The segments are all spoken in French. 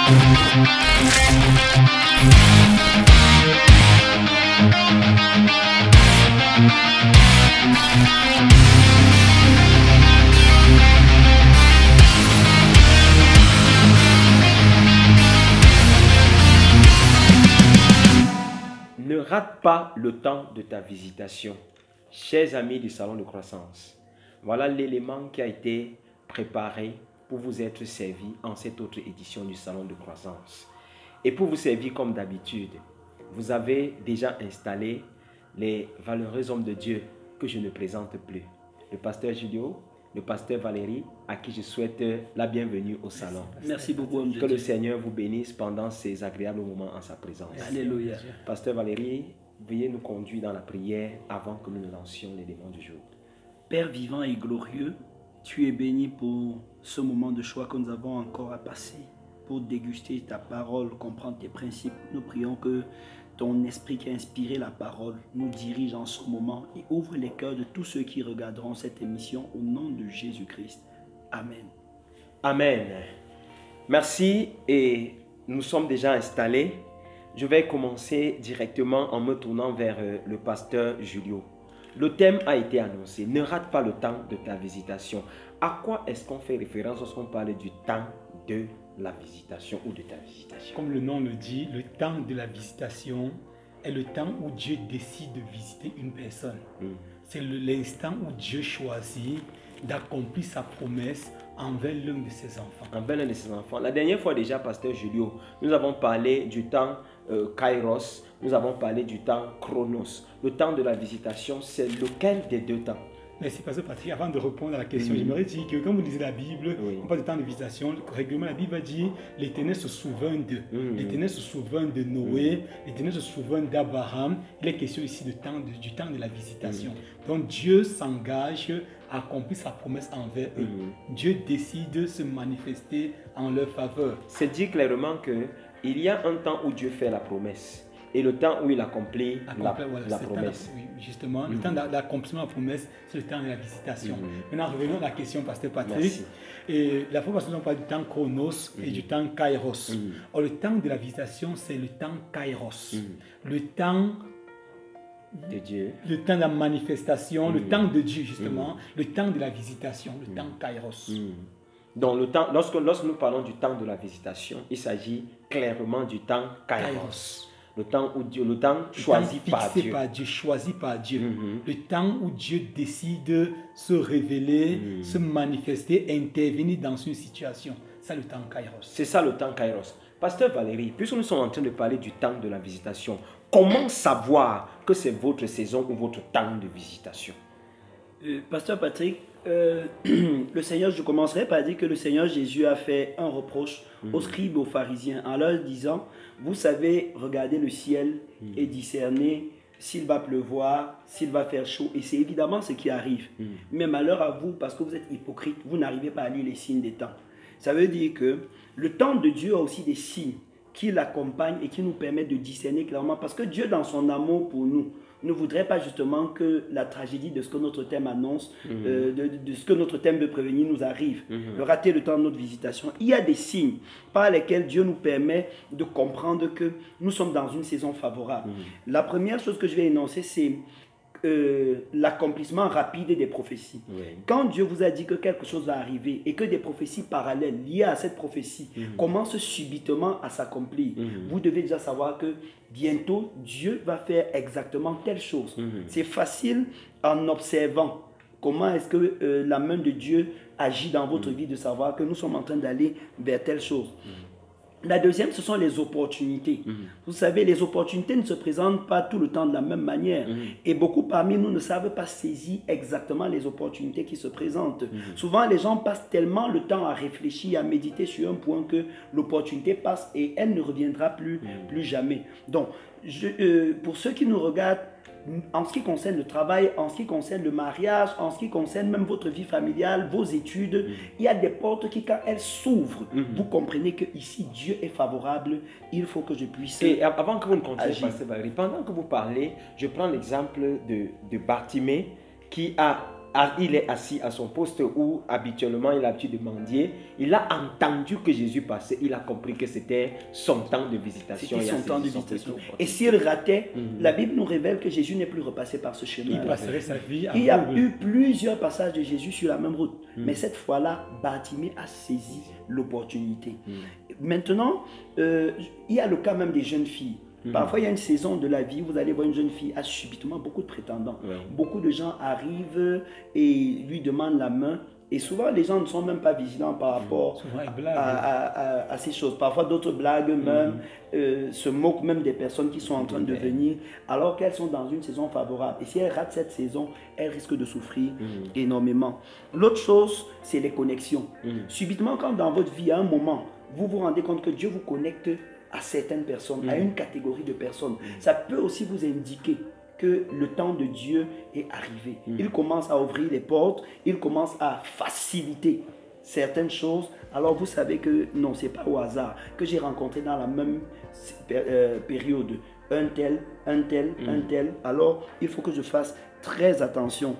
Ne rate pas le temps de ta visitation. Chers amis du Salon de Croissance, voilà l'élément qui a été préparé pour vous être servi en cette autre édition du Salon de Croissance. Et pour vous servir comme d'habitude, vous avez déjà installé les valeureux hommes de Dieu que je ne présente plus. Le pasteur Julio, le pasteur Valérie, à qui je souhaite la bienvenue au salon. Merci beaucoup, homme de Que Dieu. le Seigneur vous bénisse pendant ces agréables moments en sa présence. Alléluia. Pasteur Valérie, veuillez nous conduire dans la prière avant que nous ne lancions l'élément du jour. Père vivant et glorieux, tu es béni pour ce moment de choix que nous avons encore à passer, pour déguster ta parole, comprendre tes principes. Nous prions que ton esprit qui a inspiré la parole nous dirige en ce moment et ouvre les cœurs de tous ceux qui regarderont cette émission au nom de Jésus-Christ. Amen. Amen. Merci et nous sommes déjà installés. Je vais commencer directement en me tournant vers le pasteur Julio. Le thème a été annoncé. Ne rate pas le temps de ta visitation. À quoi est-ce qu'on fait référence lorsqu'on parle du temps de la visitation ou de ta visitation? Comme le nom le dit, le temps de la visitation est le temps où Dieu décide de visiter une personne. C'est l'instant où Dieu choisit d'accomplir sa promesse envers l'un de ses enfants. Envers l'un de ses enfants. La dernière fois déjà, pasteur Julio, nous avons parlé du temps Kairos, nous avons parlé du temps Chronos. Le temps de la visitation, c'est lequel des deux temps? Merci, pasteur Patrick. Avant de répondre à la question, j'aimerais dire que quand vous lisez la Bible, on parle de temps de visitation, régulièrement la Bible va dire l'Éternel se souvint d'eux. L'Éternel se souvint de Noé, l'Éternel se souvint d'Abraham. Il est question ici du temps de la visitation. Donc Dieu s'engage à accomplir sa promesse envers eux. Dieu décide de se manifester en leur faveur. C'est dit clairement qu'il y a un temps où Dieu fait la promesse et le temps où il accomplit la promesse. Oui, justement, le temps d'accomplissement de la promesse, c'est le temps de la visitation. Maintenant, revenons à la question, pasteur Patrick. Merci. Et la fois passée, on parle du temps Chronos et du temps Kairos. Or, le temps de la visitation, c'est le temps Kairos. Le temps de Dieu. Le temps de la manifestation, le temps de Dieu, justement. Le temps de la visitation, le temps Kairos. Donc, le temps, lorsque nous parlons du temps de la visitation, il s'agit clairement du temps Kairos. Le temps où Dieu, le temps choisi par Dieu. Choisi par Dieu. Le temps où Dieu décide de se révéler, se manifester, intervenir dans une situation. C'est le temps Kairos. C'est ça le temps Kairos. Pasteur Valérie, puisque nous sommes en train de parler du temps de la visitation, comment savoir que c'est votre saison ou votre temps de visitation? Pasteur Patrick, le Seigneur, je commencerai par dire que le Seigneur Jésus a fait un reproche aux scribes et aux pharisiens en leur disant: vous savez regarder le ciel et discerner s'il va pleuvoir, s'il va faire chaud, et c'est évidemment ce qui arrive. Mais malheur à vous, parce que vous êtes hypocrite, vous n'arrivez pas à lire les signes des temps. Ça veut dire que le temps de Dieu a aussi des signes qui l'accompagnent et qui nous permettent de discerner clairement, parce que Dieu, dans son amour pour nous, ne voudrait pas justement que la tragédie de ce que notre thème annonce, de ce que notre thème veut prévenir nous arrive, de rater le temps de notre visitation. Il y a des signes par lesquels Dieu nous permet de comprendre que nous sommes dans une saison favorable. La première chose que je vais énoncer, c'est l'accomplissement rapide des prophéties. Quand Dieu vous a dit que quelque chose va arriver et que des prophéties parallèles liées à cette prophétie commencent subitement à s'accomplir, vous devez déjà savoir que bientôt Dieu va faire exactement telle chose. C'est facile en observant comment est-ce que la main de Dieu agit dans votre vie de savoir que nous sommes en train d'aller vers telle chose. La deuxième, ce sont les opportunités. Vous savez, les opportunités ne se présentent pas tout le temps de la même manière. Et beaucoup parmi nous ne savent pas saisir exactement les opportunités qui se présentent. Souvent, les gens passent tellement le temps à réfléchir, à méditer sur un point que l'opportunité passe et elle ne reviendra plus jamais. Donc, pour ceux qui nous regardent, en ce qui concerne le travail, en ce qui concerne le mariage, en ce qui concerne même votre vie familiale, vos études, il y a des portes qui, quand elles s'ouvrent, vous comprenez que ici Dieu est favorable, il faut que je puisse. Et avant que vous ne continuiez, Pasteur Valérie, pendant que vous parlez, je prends l'exemple de Bartimée qui a il est assis à son poste où habituellement il a l'habitude de mendier. Il a entendu que Jésus passait. Il a compris que c'était son temps de visitation. C'était son temps de visitation. Et s'il ratait, la Bible nous révèle que Jésus n'est plus repassé par ce chemin. Il passerait sa vie à Il y a eu plusieurs passages de Jésus sur la même route. Mais cette fois-là, Bartimée a saisi l'opportunité. Maintenant, il y a le cas même des jeunes filles. Parfois, il y a une saison de la vie, vous allez voir une jeune fille a subitement beaucoup de prétendants. Beaucoup de gens arrivent et lui demandent la main. Et souvent, les gens ne sont même pas vigilants par rapport à ces choses. Parfois, d'autres blagues même, se moquent même des personnes qui sont en train de venir, alors qu'elles sont dans une saison favorable. Et si elles ratent cette saison, elles risquent de souffrir énormément. L'autre chose, c'est les connexions. Subitement, quand dans votre vie, à un moment, vous vous rendez compte que Dieu vous connecte à certaines personnes, à une catégorie de personnes, ça peut aussi vous indiquer que le temps de Dieu est arrivé. Il commence à ouvrir les portes, il commence à faciliter certaines choses. Alors vous savez que non, ce n'est pas au hasard que j'ai rencontré dans la même période un tel. Alors il faut que je fasse très attention.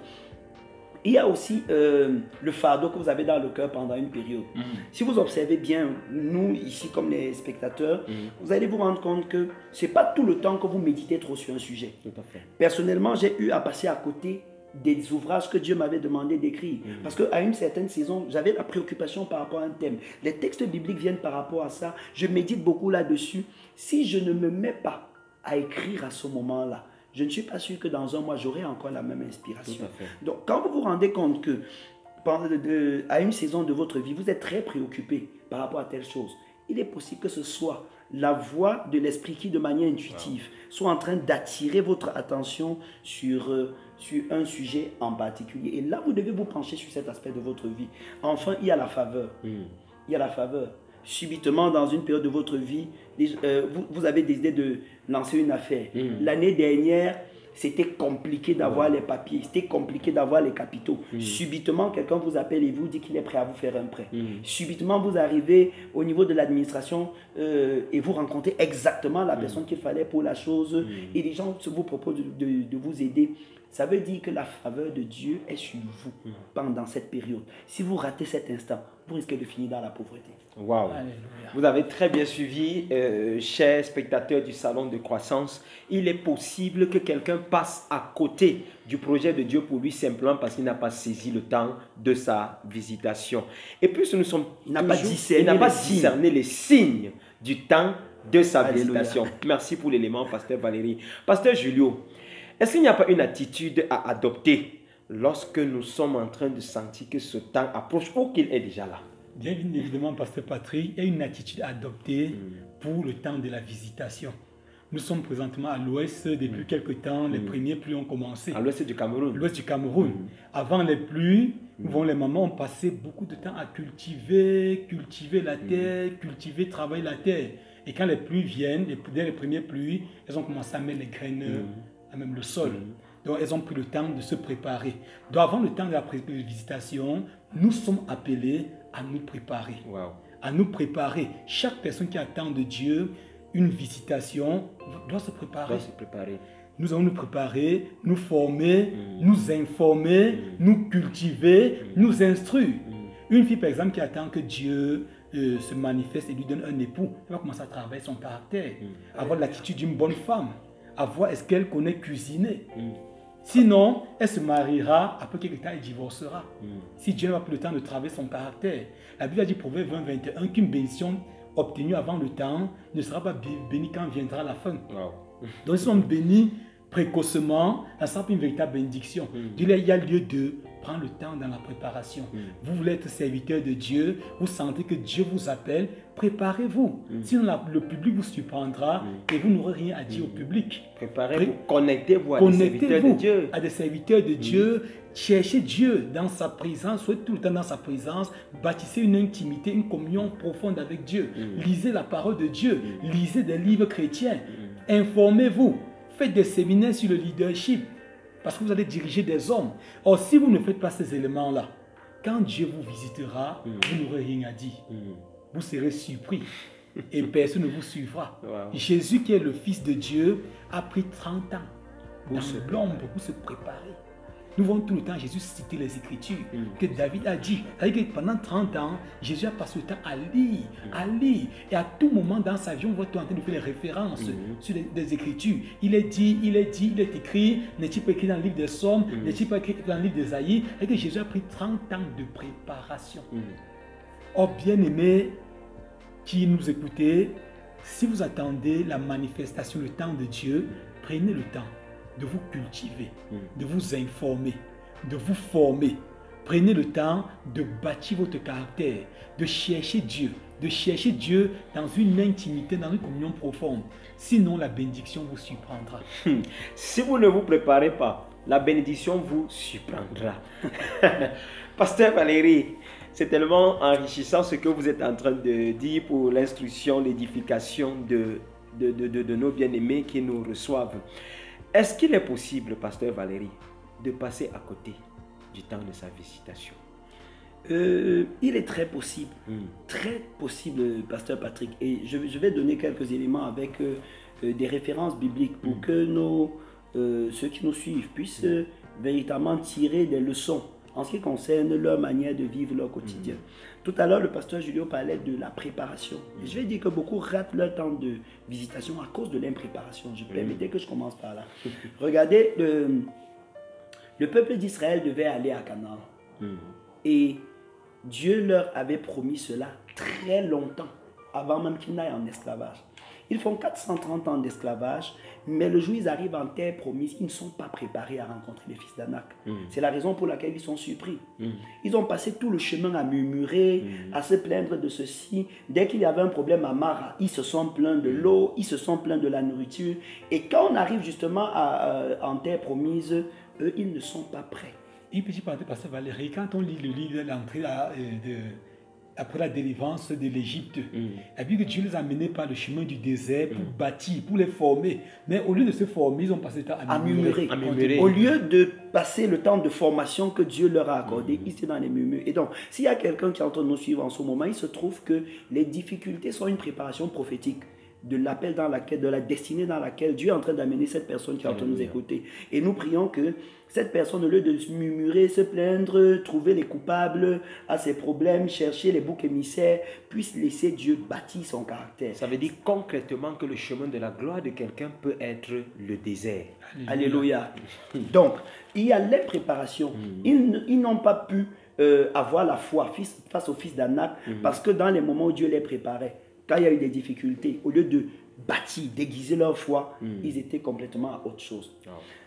Il y a aussi le fardeau que vous avez dans le cœur pendant une période. Si vous observez bien, nous ici comme les spectateurs, vous allez vous rendre compte que ce n'est pas tout le temps que vous méditez trop sur un sujet. Tout à fait. Personnellement, j'ai eu à passer à côté des ouvrages que Dieu m'avait demandé d'écrire. Parce qu'à une certaine saison, j'avais la préoccupation par rapport à un thème. Les textes bibliques viennent par rapport à ça. Je médite beaucoup là-dessus. Si je ne me mets pas à écrire à ce moment-là, je ne suis pas sûr que dans un mois, j'aurai encore la même inspiration. Donc, quand vous vous rendez compte que à une saison de votre vie, vous êtes très préoccupé par rapport à telle chose, il est possible que ce soit la voix de l'esprit qui, de manière intuitive, soit en train d'attirer votre attention sur un sujet en particulier. Et là, vous devez vous pencher sur cet aspect de votre vie. Enfin, il y a la faveur. Il y a la faveur. Subitement, dans une période de votre vie, vous avez décidé de lancer une affaire. L'année dernière, c'était compliqué d'avoir les papiers, c'était compliqué d'avoir les capitaux. Subitement, quelqu'un vous appelle et vous dit qu'il est prêt à vous faire un prêt. Subitement, vous arrivez au niveau de l'administration et vous rencontrez exactement la personne qu'il fallait pour la chose et les gens vous proposent de vous aider. Ça veut dire que la faveur de Dieu est sur vous pendant cette période. Si vous ratez cet instant, vous risquez de finir dans la pauvreté. Waouh! Vous avez très bien suivi, chers spectateurs du Salon de Croissance. Il est possible que quelqu'un passe à côté du projet de Dieu pour lui simplement parce qu'il n'a pas saisi le temps de sa visitation. Et puis, nous sommes il n'a pas discerné les signes du temps de sa visitation. Merci pour l'élément, Pasteur Valérie. Pasteur Julio, est-ce qu'il n'y a pas une attitude à adopter lorsque nous sommes en train de sentir que ce temps approche ou qu'il est déjà là? Bien évidemment, Pasteur Patrick, il y a une attitude à adopter pour le temps de la visitation. Nous sommes présentement à l'ouest depuis quelques temps. Les premières pluies ont commencé. À l'ouest du Cameroun. L'ouest du Cameroun. Avant les pluies, les mamans ont passé beaucoup de temps à cultiver la terre, travailler la terre. Et quand les pluies viennent, dès les premières pluies, elles ont commencé à mettre les graines à même le sol. Donc, elles ont pris le temps de se préparer. Donc, avant le temps de la visitation, nous sommes appelés à nous préparer. À nous préparer. Chaque personne qui attend de Dieu une visitation doit se préparer. Nous allons nous préparer, nous former, nous informer, nous cultiver, nous instruire. Une fille, par exemple, qui attend que Dieu se manifeste et lui donne un époux, elle va commencer à travailler son caractère, avoir l'attitude d'une bonne femme, à voir est-ce qu'elle connaît cuisiner. Sinon, elle se mariera, après quelques temps, elle divorcera. Si Dieu n'a pas pris le temps de travailler son caractère. La Bible a dit, Proverbe 20, 21, qu'une bénédiction obtenue avant le temps ne sera pas bénie quand viendra la fin. Donc, si on bénit précocement, ça sera une véritable bénédiction. Il y a lieu de prendre le temps dans la préparation. Vous voulez être serviteur de Dieu, vous sentez que Dieu vous appelle, préparez-vous. Sinon, le public vous surprendra et vous n'aurez rien à dire au public. Préparez-vous, connectez-vous à des serviteurs de Dieu. À des serviteurs de Dieu. Cherchez Dieu dans sa présence, soyez tout le temps dans sa présence, bâtissez une intimité, une communion profonde avec Dieu. Lisez la parole de Dieu, lisez des livres chrétiens, informez-vous, faites des séminaires sur le leadership, parce que vous allez diriger des hommes. Or, si vous ne faites pas ces éléments-là, quand Dieu vous visitera, vous n'aurez rien à dire. Vous serez surpris et personne ne vous suivra. Jésus, qui est le Fils de Dieu, a pris 30 ans dans l'ombre pour se préparer. nous voyons tout le temps Jésus citer les Écritures que David a dit. C'est-à-dire que pendant 30 ans, Jésus a passé le temps à lire. Et à tout moment dans sa vie, on voit tout en train de faire les références sur les Écritures. Il est écrit, n'est-il pas écrit dans le livre des Psaumes, n'est-il pas écrit dans le livre d'Ésaïe, et que Jésus a pris 30 ans de préparation. Oh bien-aimés qui nous écoutez, si vous attendez la manifestation, le temps de Dieu, prenez le temps de vous cultiver, de vous informer, de vous former. Prenez le temps de bâtir votre caractère, de chercher Dieu dans une intimité, dans une communion profonde. Sinon, la bénédiction vous surprendra. Si vous ne vous préparez pas, la bénédiction vous surprendra. Pasteur Valérie, c'est tellement enrichissant ce que vous êtes en train de dire pour l'instruction, l'édification de nos bien-aimés qui nous reçoivent. Est-ce qu'il est possible, Pasteur Valérie, de passer à côté du temps de sa visitation? Il est très possible, Pasteur Patrick. Et je vais donner quelques éléments avec des références bibliques pour que ceux qui nous suivent puissent véritablement tirer des leçons en ce qui concerne leur manière de vivre leur quotidien. Tout à l'heure, le pasteur Julio parlait de la préparation. Et je vais dire que beaucoup ratent leur temps de visitation à cause de l'impréparation. Je permettez que je commence par là. Regardez, le peuple d'Israël devait aller à Canaan. Et Dieu leur avait promis cela très longtemps, avant même qu'ils n'aillent en esclavage. Ils font 430 ans d'esclavage, mais le jour où ils arrivent en terre promise, ils ne sont pas préparés à rencontrer les fils d'Anak. C'est la raison pour laquelle ils sont surpris. Ils ont passé tout le chemin à murmurer, à se plaindre de ceci. Dès qu'il y avait un problème à Mara, ils se sont plaints de l'eau, ils se sont plaints de la nourriture. Et quand on arrive justement en terre promise, eux, ils ne sont pas prêts. Et puis, Pasteur Valérie, quand on lit le livre de l'entrée après la délivrance de l'Égypte, et puis que Dieu les a menés par le chemin du désert pour bâtir, pour les former. Mais au lieu de se former, ils ont passé le temps à murmurer. Au lieu de passer le temps de formation que Dieu leur a accordé, ils étaient dans les murmures. Et donc, s'il y a quelqu'un qui est en train de nous suivre en ce moment, il se trouve que les difficultés sont une préparation prophétique de l'appel dans laquelle, de la destinée dans laquelle Dieu est en train d'amener cette personne qui est en train de nous écouter. Et nous prions que cette personne, au lieu de murmurer, se plaindre, trouver les coupables à ses problèmes, chercher les boucs émissaires, puisse laisser Dieu bâtir son caractère. Ça veut dire concrètement que le chemin de la gloire de quelqu'un peut être le désert. Alléluia. Donc, il y a les préparations. Ils n'ont pas pu avoir la foi face au fils d'Anak parce que dans les moments où Dieu les préparait, quand il y a eu des difficultés, au lieu de bâtir, déguiser leur foi, ils étaient complètement à autre chose.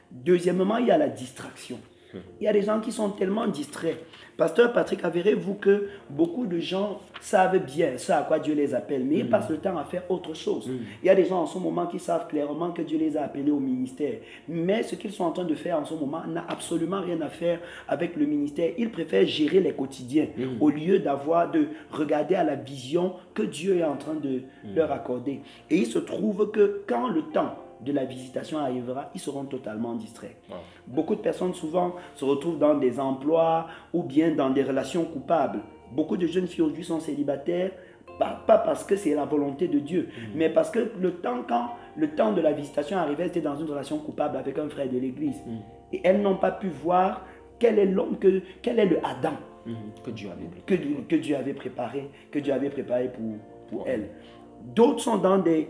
Deuxièmement, il y a la distraction. Il y a des gens qui sont tellement distraits. Pasteur Patrick, avérez-vous que beaucoup de gens savent bien ce à quoi Dieu les appelle, mais ils passent le temps à faire autre chose. Il y a des gens en ce moment qui savent clairement que Dieu les a appelés au ministère, mais ce qu'ils sont en train de faire en ce moment n'a absolument rien à faire avec le ministère. Ils préfèrent gérer les quotidiens au lieu de regarder à la vision que Dieu est en train de leur accorder. Et il se trouve que quand le temps de la visitation arrivera, ils seront totalement distraits. Beaucoup de personnes souvent se retrouvent dans des emplois ou bien dans des relations coupables. Beaucoup de jeunes filles aujourd'hui sont célibataires, pas parce que c'est la volonté de Dieu, mais parce que quand le temps de la visitation arrivait, elles étaient dans une relation coupable avec un frère de l'église. Et elles n'ont pas pu voir quel est l'homme, quel est le Adam que Dieu avait préparé, pour elles. D'autres sont dans des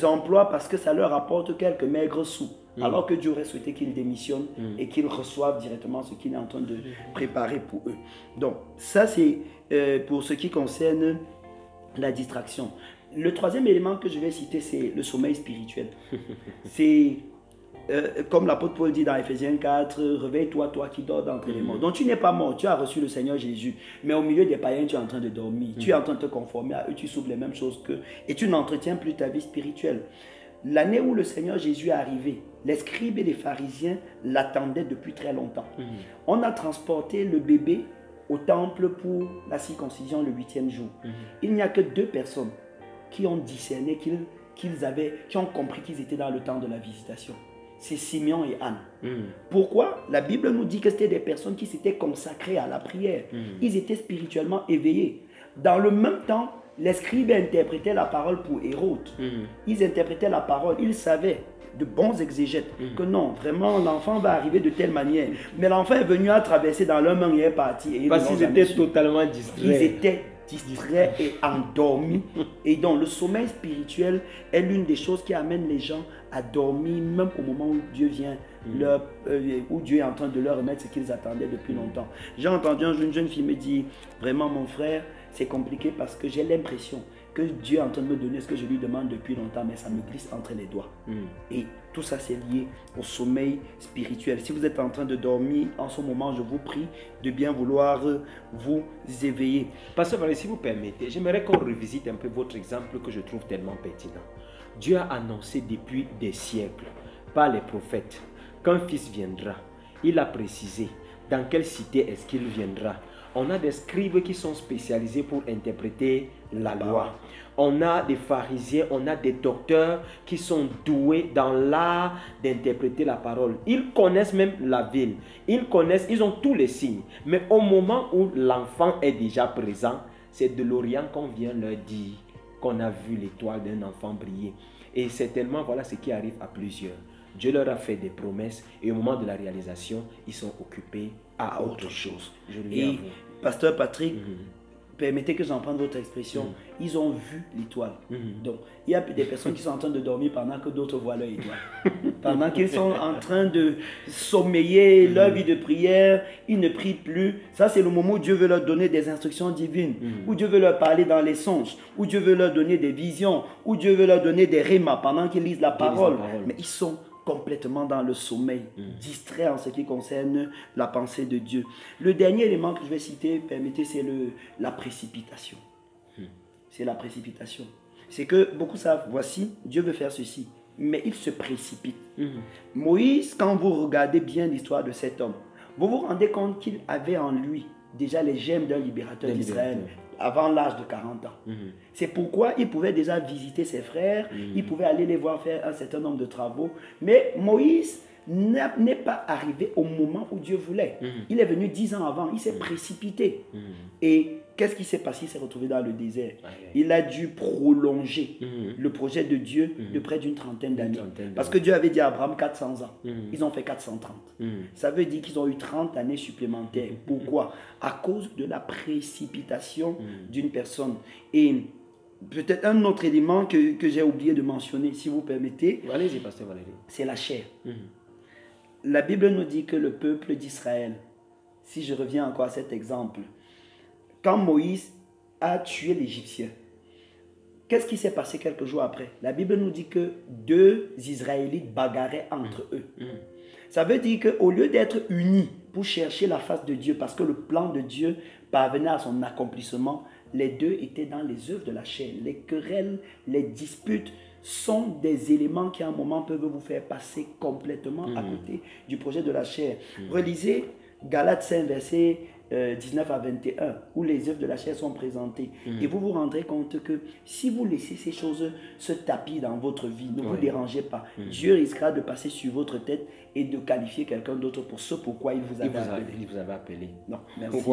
emplois parce que ça leur apporte quelques maigres sous, alors que Dieu aurait souhaité qu'ils démissionnent et qu'ils reçoivent directement ce qu'il est en train de préparer pour eux. Donc ça c'est pour ce qui concerne la distraction. Le troisième élément que je vais citer, c'est le sommeil spirituel. C'est comme l'apôtre Paul dit dans Ephésiens 4, réveille-toi, toi qui dors d'entre les morts. Donc tu n'es pas mort, tu as reçu le Seigneur Jésus, mais au milieu des païens, tu es en train de dormir, tu es en train de te conformer à eux, tu souffres les mêmes choses qu'eux, et tu n'entretiens plus ta vie spirituelle. L'année où le Seigneur Jésus est arrivé, les scribes et les pharisiens l'attendaient depuis très longtemps. On a transporté le bébé au temple pour la circoncision le 8e jour. Il n'y a que 2 personnes qui ont discerné qui ont compris qu'ils étaient dans le temps de la visitation. C'est Simeon et Anne. Pourquoi? La Bible nous dit que c'était des personnes qui s'étaient consacrées à la prière. Ils étaient spirituellement éveillés. Dans le même temps, les scribes interprétaient la parole pour Hérode. Ils interprétaient la parole. Ils savaient de bons exégètes que non, vraiment, l'enfant va arriver de telle manière. Mais l'enfant est venu à traverser dans leur main et est parti. Et parce qu'ils étaient totalement distraits. Ils étaient distraits et endormis. Et donc, le sommeil spirituel est l'une des choses qui amène les gens à dormir, même au moment où Dieu vient, où Dieu est en train de leur remettre ce qu'ils attendaient depuis longtemps. J'ai entendu une jeune fille me dire, vraiment mon frère, c'est compliqué parce que j'ai l'impression que Dieu est en train de me donner ce que je lui demande depuis longtemps, mais ça me glisse entre les doigts. Et tout ça, c'est lié au sommeil spirituel. Si vous êtes en train de dormir en ce moment, je vous prie de bien vouloir vous éveiller. Pasteur Valérie, si vous permettez, j'aimerais qu'on revisite un peu votre exemple que je trouve tellement pertinent. Dieu a annoncé depuis des siècles, par les prophètes, qu'un fils viendra. Il a précisé dans quelle cité est-ce qu'il viendra. On a des scribes qui sont spécialisés pour interpréter la loi. On a des pharisiens, on a des docteurs qui sont doués dans l'art d'interpréter la parole. Ils connaissent même la ville. Ils ont tous les signes. Mais au moment où l'enfant est déjà présent, c'est de l'Orient qu'on vient leur dire qu'on a vu l'étoile d'un enfant briller. Et certainement, voilà ce qui arrive à plusieurs. Dieu leur a fait des promesses et au moment de la réalisation, ils sont occupés à autre chose. Et Pasteur Patrick, permettez que j'emprunte votre expression, ils ont vu l'étoile. Donc, il y a des personnes qui sont en train de dormir pendant que d'autres voient leur étoile. Pendant qu'ils sont en train de sommeiller leur vie de prière, ils ne prient plus. Ça, c'est le moment où Dieu veut leur donner des instructions divines, où Dieu veut leur parler dans les songes, où Dieu veut leur donner des visions, où Dieu veut leur donner des rémas pendant qu'ils lisent la parole. Mais ils sont complètement dans le sommeil, distrait en ce qui concerne la pensée de Dieu. Le dernier élément que je vais citer, permettez, c'est la précipitation. C'est la précipitation. C'est que beaucoup savent, voici, Dieu veut faire ceci, mais il se précipite. Moïse, quand vous regardez bien l'histoire de cet homme, vous vous rendez compte qu'il avait en lui déjà les gemmes d'un libérateur d'Israël avant l'âge de 40 ans. C'est pourquoi il pouvait déjà visiter ses frères, il pouvait aller les voir faire un certain nombre de travaux. Mais Moïse n'est pas arrivé au moment où Dieu voulait. Il est venu 10 ans avant, il s'est précipité. Et qu'est-ce qui s'est passé? Il s'est retrouvé dans le désert. Il a dû prolonger le projet de Dieu de près d'une trentaine d'années. Parce que Dieu avait dit à Abraham 400 ans. Ils ont fait 430. Ça veut dire qu'ils ont eu 30 années supplémentaires. Pourquoi? À cause de la précipitation d'une personne. Et peut-être un autre élément que j'ai oublié de mentionner, si vous permettez. Allez-y, Pasteur Valérie. C'est la chair. La Bible nous dit que le peuple d'Israël, si je reviens encore à cet exemple, quand Moïse a tué l'Égyptien, qu'est-ce qui s'est passé quelques jours après? La Bible nous dit que 2 Israélites bagarraient entre eux. Ça veut dire qu'au lieu d'être unis pour chercher la face de Dieu, parce que le plan de Dieu parvenait à son accomplissement, les deux étaient dans les œuvres de la chair. Les querelles, les disputes sont des éléments qui à un moment peuvent vous faire passer complètement à côté du projet de la chair. Relisez Galates 5, versets 19 à 21, où les œuvres de la chair sont présentées. Et vous vous rendrez compte que si vous laissez ces choses se tapir dans votre vie, ne vous dérangez pas. Dieu risquera de passer sur votre tête et de qualifier quelqu'un d'autre pour ce pourquoi il vous avait appelé. Il vous avait appelé. Non, merci.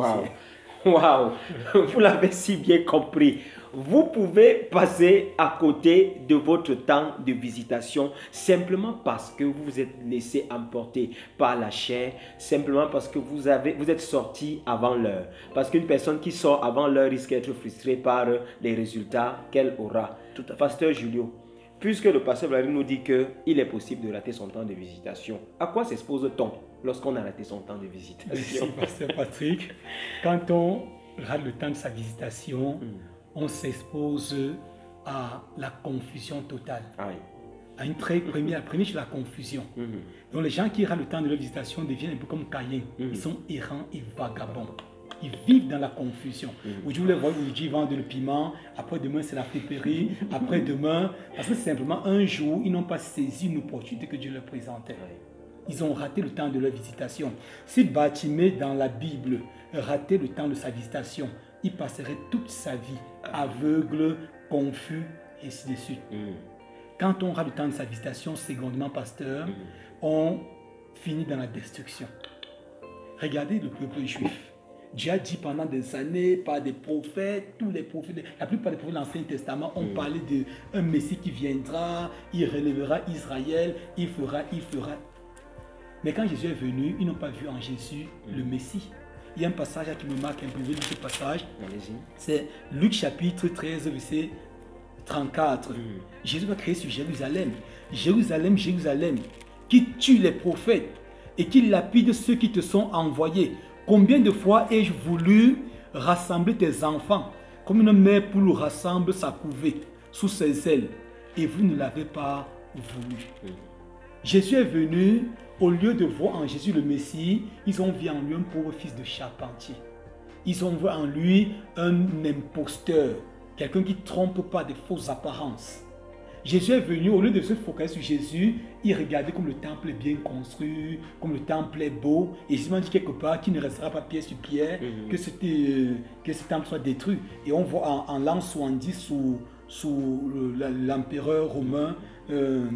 Waouh, vous l'avez si bien compris. Vous pouvez passer à côté de votre temps de visitation simplement parce que vous vous êtes laissé emporter par la chair, simplement parce que vous êtes sorti avant l'heure. Parce qu'une personne qui sort avant l'heure risque d'être frustrée par les résultats qu'elle aura. Pasteur Julio, puisque le pasteur Valérie nous dit qu'il est possible de rater son temps de visitation, à quoi s'expose-t-on lorsqu'on a raté son temps de visitation? Merci, pasteur Patrick. Quand on rate le temps de sa visitation, on s'expose à la confusion totale. À une première c'est la confusion. Donc les gens qui ratent le temps de leur visitation deviennent un peu comme Caïn. Ils sont errants et vagabonds. Ils vivent dans la confusion. Aujourd'hui, vous les voyez, aujourd'hui, ils vendent le piment. Après-demain, c'est la friperie. Après-demain, parce que c'est simplement un jour, ils n'ont pas saisi une opportunité que Dieu leur présentait. Ils ont raté le temps de leur visitation. Si Bartimée, dans la Bible, ratait le temps de sa visitation, il passerait toute sa vie aveugle, confus, et ainsi de suite. Quand on rate le temps de sa visitation, secondement, pasteur, on finit dans la destruction. Regardez le peuple juif. Dieu a dit pendant des années par des prophètes, tous les prophètes, la plupart des prophètes de l'Ancien Testament ont parlé d'un Messie qui viendra, il relèvera Israël, il fera. Mais quand Jésus est venu, ils n'ont pas vu en Jésus le Messie. Il y a un passage qui me marque un peu, je vais lire ce passage. C'est Luc chapitre 13, verset 34. Jésus va crier sur Jérusalem. Jérusalem, Jérusalem, qui tue les prophètes et qui lapide ceux qui te sont envoyés. Combien de fois ai-je voulu rassembler tes enfants, comme une mère poule rassemble sa couvée sous ses ailes, et vous ne l'avez pas voulu. Jésus est venu, au lieu de voir en Jésus le Messie, ils ont vu en lui un pauvre fils de charpentier. Ils ont vu en lui un imposteur, quelqu'un qui ne trompe pas des fausses apparences. Jésus est venu, au lieu de se focaliser sur Jésus, il regardait comme le temple est bien construit, comme le temple est beau. Et Jésus m'a dit quelque part qu'il ne restera pas pierre sur pierre, que ce temple soit détruit. Et on voit en l'an 70 sous l'empereur romain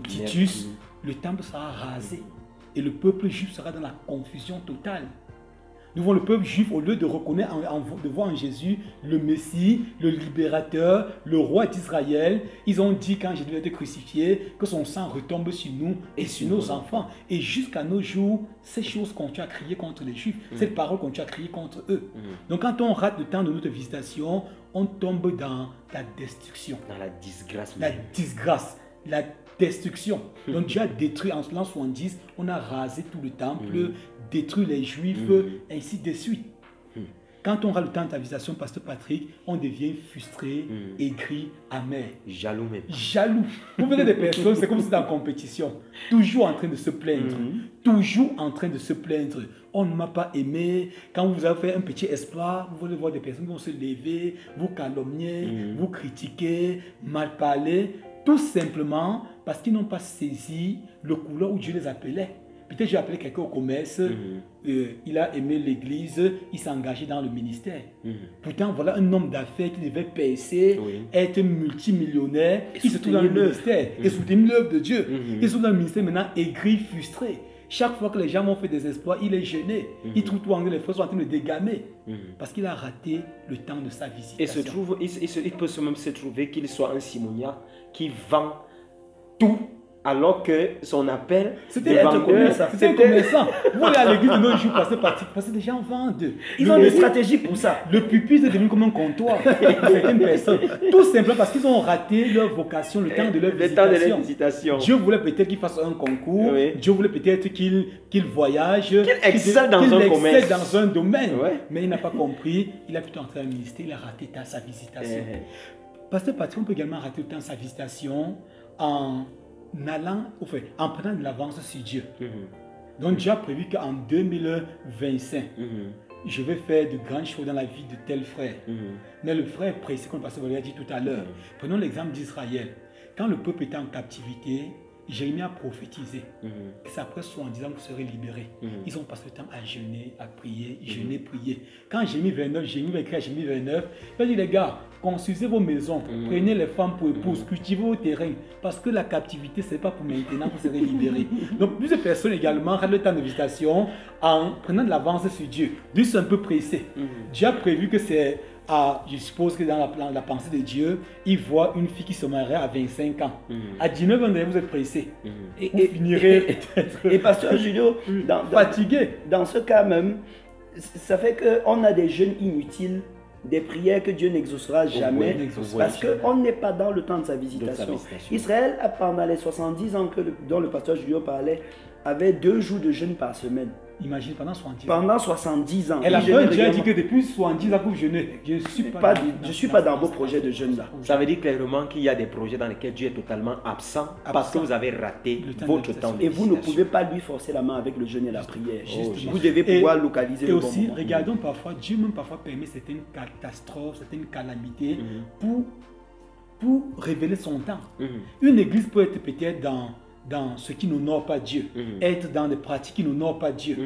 Titus, le temple sera rasé. Et le peuple juif sera dans la confusion totale. Nous voyons le peuple juif, au lieu de reconnaître, de voir en Jésus le Messie, le libérateur, le roi d'Israël, ils ont dit quand Jésus a été crucifié, que son sang retombe sur nous et sur nos enfants. Et jusqu'à nos jours, ces choses continuent à crier contre les Juifs, cette parole continue à crier contre eux. Donc quand on rate le temps de notre visitation, on tombe dans la destruction. Dans la disgrâce. La disgrâce, la destruction. Donc Dieu a détruit en l'an 70, on a rasé tout le temple, détruit les Juifs, ainsi de suite. Quand on rate le temps de ta visitation, Pasteur Patrick, on devient frustré, aigri, amer. Jaloux même. Jaloux. Vous verrez des personnes, c'est comme si c'était en compétition. Toujours en train de se plaindre. Toujours en train de se plaindre. On ne m'a pas aimé. Quand vous avez fait un petit exploit, vous allez voir des personnes qui vont se lever, vous calomnier, vous critiquer, mal parler. Tout simplement parce qu'ils n'ont pas saisi le couleur où Dieu les appelait. Peut-être j'ai appelé quelqu'un au commerce, il a aimé l'église, il s'est engagé dans le ministère. Pourtant, voilà un homme d'affaires qui devait percer, être multimillionnaire, il se trouve dans le ministère et soutenir l'œuvre de Dieu. Il se trouve dans le ministère maintenant aigri, frustré. Chaque fois que les gens ont fait des exploits, il est gêné. Il trouve tout en les frères sont en train de dégamer. Parce qu'il a raté le temps de sa visitation. Il peut même se trouver qu'il soit un simoniac qui vend tout alors que son appel c'était un commerçant. Vous allez à l'église de nos jours parce que les gens vendent. Ils ont des stratégies pour ça. Le pupitre est devenu comme un comptoir pour certaines personnes. Tout simplement parce qu'ils ont raté leur vocation, le temps de leur visitation. Dieu voulait peut-être qu'il fasse un concours. Dieu voulait peut-être qu'il voyage. Qu'il excelle dans un commerce. Dans un domaine. Mais il n'a pas compris. Il a plutôt entré à ministère. Il a raté sa visitation. Pasteur Patrick, on peut également rater le temps de sa visitation en prenant de l'avance sur Dieu. Donc Dieu a prévu qu'en 2025, je vais faire de grandes choses dans la vie de tel frère. Mais le frère est pressé, comme le pasteur Valérie a dit tout à l'heure. Prenons l'exemple d'Israël. Quand le peuple était en captivité, Jérémie a prophétisé que c'est après 70 ans que vous serez libérés. Ils ont passé le temps à jeûner, à prier, jeûner, prier. Quand Jérémie va écrire à Jérémie 29, il va dire les gars, construisez vos maisons, prenez les femmes pour épouses, cultivez vos terrains, parce que la captivité, ce n'est pas pour maintenant que vous serez libérés. Donc plusieurs personnes également ratent le temps de visitation en prenant de l'avance sur Dieu. Dieu est un peu pressé. Dieu a prévu que c'est... je suppose que dans la pensée de Dieu, il voit une fille qui se marierait à 25 ans. À 19 ans, vous êtes pressé. Vous finirez et Pasteur Julio, fatigué. Dans ce cas même, ça fait qu'on a des jeûnes inutiles, des prières que Dieu n'exaucera jamais, parce qu'on n'est pas dans le temps de sa visitation. Israël, pendant les 70 ans dont le pasteur Julio parlait, avait 2 jours de jeûne par semaine. Imagine, pendant 70 ans. Pendant 70 ans. Et la peur, Dieu a dit que depuis 70 ans que vous jeûnez, je ne suis pas dans vos projets de jeûne là. Ça veut dire clairement qu'il y a des projets dans lesquels Dieu est totalement absent parce que vous avez raté votre temps de visitation. Et vous ne pouvez pas lui forcer la main avec le jeûne et la prière. Vous devez pouvoir localiser le bon moment. Et aussi, regardons parfois, Dieu même parfois permet certaines catastrophes, certaines calamités pour révéler son temps. Une église peut être peut-être dans ce qui n'honore pas Dieu, être dans des pratiques qui n'honorent pas Dieu.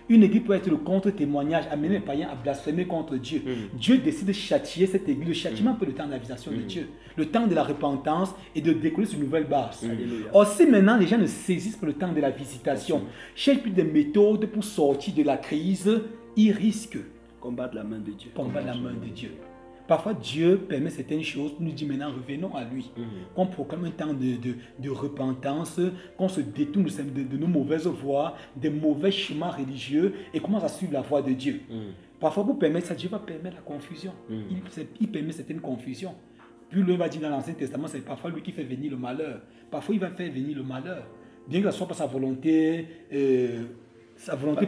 Une église peut être le contre-témoignage, amener les païens à blasphémer contre Dieu. Dieu décide de châtier cette église. Le châtiment peut être le temps de la visitation de Dieu, le temps de la repentance et de décoller sur une nouvelle base. Or, si maintenant les gens ne saisissent pas le temps de la visitation, cherchent plus des méthodes pour sortir de la crise, ils risquent Combattre la main de Dieu. Combattre la main de Dieu. Parfois, Dieu permet certaines choses, nous dit maintenant, revenons à lui. Qu'on proclame un temps de repentance, qu'on se détourne de nos mauvaises voies, des mauvais chemins religieux et commence à suivre la voie de Dieu. Parfois, pour permettre ça, Dieu va permettre la confusion. Il permet certaines confusions. Puis lui va dire dans l'Ancien Testament, c'est parfois lui qui fait venir le malheur. Parfois, il va faire venir le malheur. Bien que ce soit pas sa volonté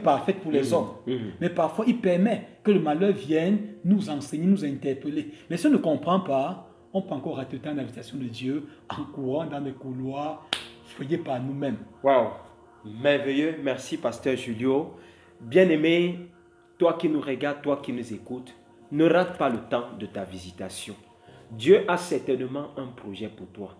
parfaite pour les hommes. Mais parfois, il permet que le malheur vienne nous enseigner, nous interpeller. Mais si on ne comprend pas, on peut encore rater l'invitation de Dieu en courant dans les couloirs, soyez par nous-mêmes. Waouh, merveilleux. Merci, Pasteur Julio. Bien-aimé, toi qui nous regardes, toi qui nous écoutes, ne rate pas le temps de ta visitation. Dieu a certainement un projet pour toi.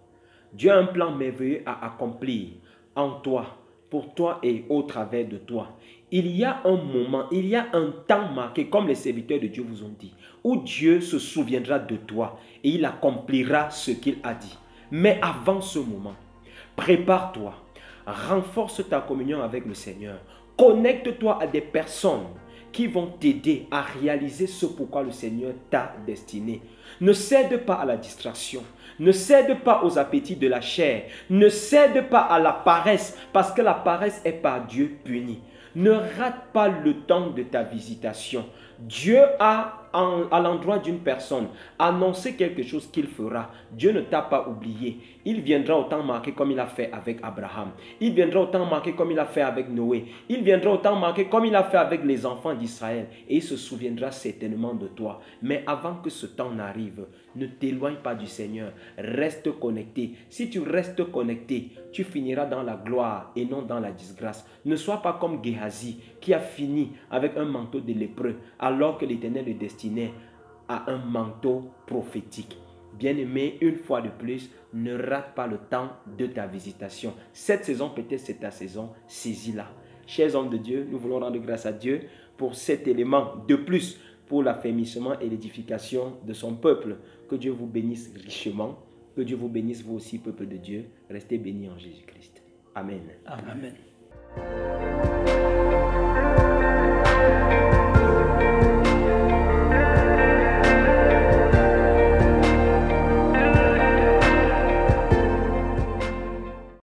Dieu a un plan merveilleux à accomplir en toi, pour toi et au travers de toi. Il y a un moment, il y a un temps marqué, comme les serviteurs de Dieu vous ont dit, où Dieu se souviendra de toi et il accomplira ce qu'il a dit. Mais avant ce moment, prépare-toi, renforce ta communion avec le Seigneur, connecte-toi à des personnes qui vont t'aider à réaliser ce pourquoi le Seigneur t'a destiné. Ne cède pas à la distraction. Ne cède pas aux appétits de la chair. Ne cède pas à la paresse, parce que la paresse est par Dieu punie. Ne rate pas le temps de ta visitation. Dieu a, à l'endroit d'une personne, annoncé quelque chose qu'il fera. Dieu ne t'a pas oublié. Il viendra au temps marqué comme il a fait avec Abraham. Il viendra au temps marqué comme il a fait avec Noé. Il viendra au temps marqué comme il a fait avec les enfants d'Israël. Et il se souviendra certainement de toi. Mais avant que ce temps n'arrive, ne t'éloigne pas du Seigneur. Reste connecté. Si tu restes connecté, tu finiras dans la gloire et non dans la disgrâce. Ne sois pas comme Géhazi qui a fini avec un manteau de lépreux alors que l'Éternel le destinait à un manteau prophétique. Bien-aimé, une fois de plus, ne rate pas le temps de ta visitation. Cette saison, peut-être c'est ta saison, saisis-la. Chers hommes de Dieu, nous voulons rendre grâce à Dieu pour cet élément de plus pour l'affermissement et l'édification de son peuple. Que Dieu vous bénisse richement. Que Dieu vous bénisse, vous aussi, peuple de Dieu. Restez bénis en Jésus-Christ. Amen. Amen.